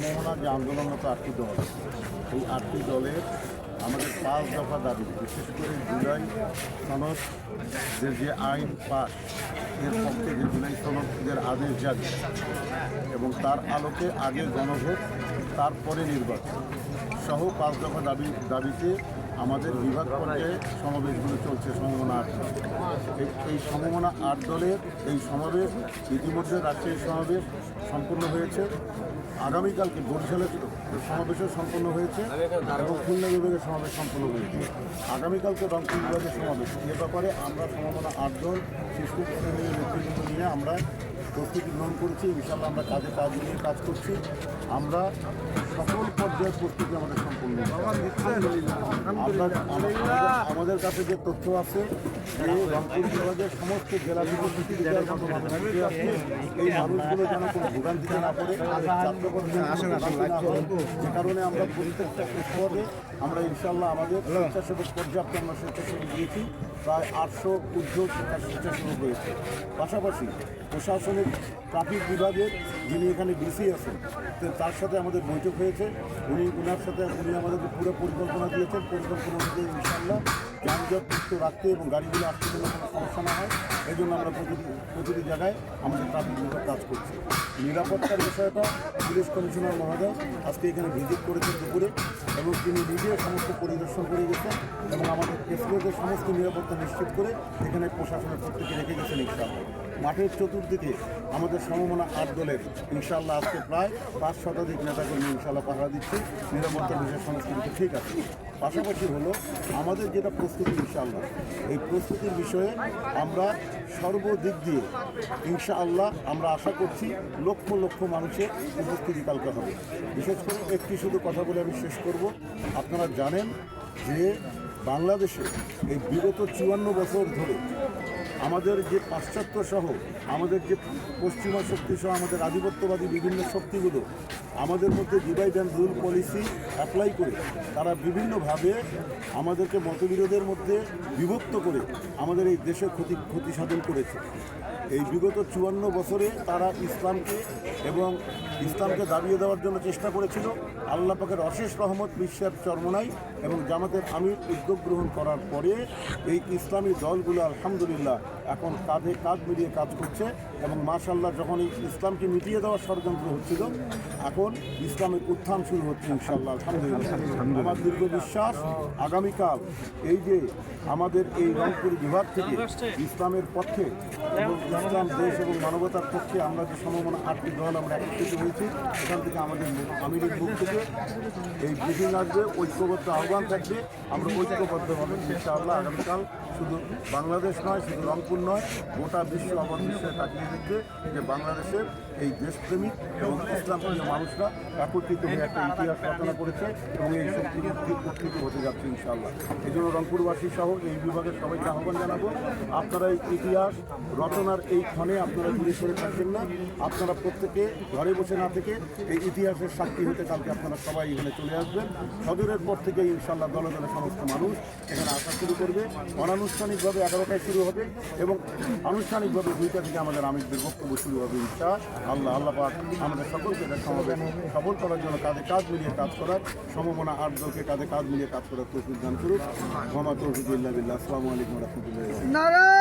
সমমনা যে আন্দোলনরত 8টি দল, এই 8টি দলের আমাদের 5 দফা দাবি, বিশেষ করে জুলাই সনদের যে আইন পাস এর পক্ষে যে জুলাই সনদের আদেশ জারি এবং তার আলোকে আগে গণভোট তারপরে নির্বাচন সহ 5 দফা দাবিতে আমাদের বিভাগ পর্যায়ে সমাবেশগুলো চলছে। সমমনা 8 দল, এই সমমনা 8 দলের এই সমাবেশ ইতিমধ্যে রাজশাহী সমাবেশ সম্পূর্ণ হয়েছে, আগামীকালকে বরিশালের সমাবেশও সম্পন্ন হয়েছে এবং খুলনা বিভাগের সমাবেশ সম্পন্ন হয়েছে। আগামীকালকে রংপুর বিভাগের সমাবেশ, এ ব্যাপারে আমরা সমমনা 8 দল শীর্ষ শ্রেণীর নেতৃত্ব নিয়ে আমরা প্রস্তুতি গ্রহণ করেছি। ইনশাআল্লাহ আমরা কাজে কাজ নিয়ে কাজ করছি। আমরা সকল পর্যায়ের প্রস্তুতি আমাদের সম্পূর্ণ। আমাদের কাছে যে তথ্য আছে যে রংপুর বিভাগের সমস্ত জেলা থেকে এই মানুষগুলো যেন কোনো ভোগান্তিতে না পড়ে, যে কারণে আমরা প্রত্যেকটা স্তরে আমরা ইনশাআল্লাহ আমাদের স্বেচ্ছাসেবক পর্যাপ্ত আমরা স্বেচ্ছাসেবক দিয়েছি। প্রায় 800 উদ্যোগ স্বেচ্ছাসেবক হয়েছে। পাশাপাশি প্রশাসনিক ট্রাফিক বিভাগের যিনি এখানে ডিসি আছেন তার সাথে আমাদের বৈঠক হয়েছে। উনার সাথে আমাদেরকে পুরো পরিকল্পনা দিয়েছেন। পরিকল্পনা অনুযায়ী ইনশাআল্লাহ যানজট মুক্ত রাখতে এবং গাড়িগুলো আসতে কোনো সমস্যা না হয় এই জন্য আমরা প্রতিটি জায়গায় আমাদের ট্রাফিক বিভাগ কাজ করছি। নিরাপত্তার বিষয়টা পুলিশ কমিশনার মহোদয় আজকে এখানে ভিজিট করেছেন দুপুরে এবং তিনি নিজে সমস্ত পরিদর্শন করে গেছেন এবং আমাদের প্রেসক্লাবের সমস্ত নিরাপত্তা নিশ্চিত করে এখানে প্রশাসনের প্রত্যেকে রেখে গেছেন। ইনশাআল্লাহ মাঠের চতুর্দিকে আমাদের সমমনা 8 দলের ইনশাআল্লাহ আজকে প্রায় 5 শতাধিক নেতাকর্মী ইনশাআল্লাহ পাহারা দিচ্ছে। নিরাপত্তার বিষয় সমস্ত কিছু ঠিক আছে। পাশাপাশি হলো আমাদের যেটা প্রস্তুতি, ইনশাআল্লাহ এই প্রস্তুতির বিষয়ে আমরা সর্বদিক দিয়ে ইনশাআল্লাহ আমরা আশা করছি লক্ষ লক্ষ মানুষের উপস্থিতি কালকে হবে। বিশেষ করে একটি শুধু কথা বলে আমি শেষ করব। আপনারা জানেন যে বাংলাদেশে এই বিগত 54 বছর ধরে আমাদের যে পাশ্চাত্য সহ আমাদের যে পশ্চিমা শক্তি সহ আমাদের আধিপত্যবাদী বিভিন্ন শক্তিগুলো আমাদের মধ্যে divide and rule policy apply করে তারা বিভিন্নভাবে আমাদেরকে মতবিরোধের মধ্যে বিভক্ত করে আমাদের এই দেশে ক্ষতি সাধন করেছে। এই বিগত 54 বছরে তারা ইসলামকে দাবিয়ে দেওয়ার জন্য চেষ্টা করেছিল। আল্লাহ পাকের অশেষ রহমত, বিশ্বের চরমনাই এবং জামাতের আমির উদ্যোগ গ্রহণ করার পরে এই ইসলামী দলগুলো আলহামদুলিল্লাহ এখন কাঁধে কাঁধ মিলিয়ে কাজ করছে এবং মাশাআল্লাহ যখন এই ইসলামকে মিটিয়ে দেওয়ার ষড়যন্ত্র হচ্ছিল এখন ইসলামের উত্থান শুরু হচ্ছে ইনশাআল্লাহ আলহামদুলিল্লাহ। আমার দীর্ঘ বিশ্বাস আগামীকাল এই যে আমাদের এই রংপুর বিভাগ থেকে ইসলামের পক্ষে এবং ইসলাম দেশ এবং মানবতার পক্ষে আমরা যে সমমনা 8টি দল আমরা একত্রিত হয়েছি, এখান থেকে আমাদের আমিরের মুখ থেকে এই ব্রিফিং আসবে, ঐক্যবদ্ধ আহ্বান থাকবে। আমরা ঐক্যবদ্ধভাবে ইনশাআল্লাহ আগামীকাল শুধু বাংলাদেশ নয়, শুধু রংপুর নয়, গোটা বিশ্ব আমার বিশ্বে তাকিয়ে দেখবে যে বাংলাদেশের এই দেশপ্রেমিক এবং ইসলামপ্রিয় মানুষরা একত্রিত হয়ে একটা ইতিহাস রচনা করেছে এবং এই শক্তি উপকৃত হতে যাচ্ছে ইনশাআল্লাহ। এই জন্য রংপুরবাসী সহ এই বিভাগের সবাইকে আহ্বান জানাবো, আপনারা এই ইতিহাস রচনার এই ক্ষণে আপনারা দূরে সরে থাকবেন না। আপনারা প্রত্যেকে ঘরে বসে না থেকে এই ইতিহাসের সাক্ষী হতে কালকে আপনারা সবাই এখানে চলে আসবেন। সদরের পর থেকে ইনশাআল্লাহ দলে দলে সমস্ত মানুষ এখানে আসা শুরু করবে। অনানুষ্ঠানিকভাবে 11টায় শুরু হবে এবং আনুষ্ঠানিকভাবে 2টা থেকে আমাদের আমিরদের বক্তব্য শুরু হবে ইনশাআল্লাহ পাক আমাদের সকলকে সমাবেশ সফল করার জন্য কাঁধে কাঁধ মিলিয়ে কাজ করার, সমমনা 8 দলকে কাঁধে কাঁধ মিলিয়ে কাজ করার তৌফিক দান করুক। মোহাম্মদ তৌফিক ইল্লাহ বিল্লাহ। আসসালামু আলাইকুম ওয়া রাহমাতুল্লাহি ওয়া বারাকাতুহু।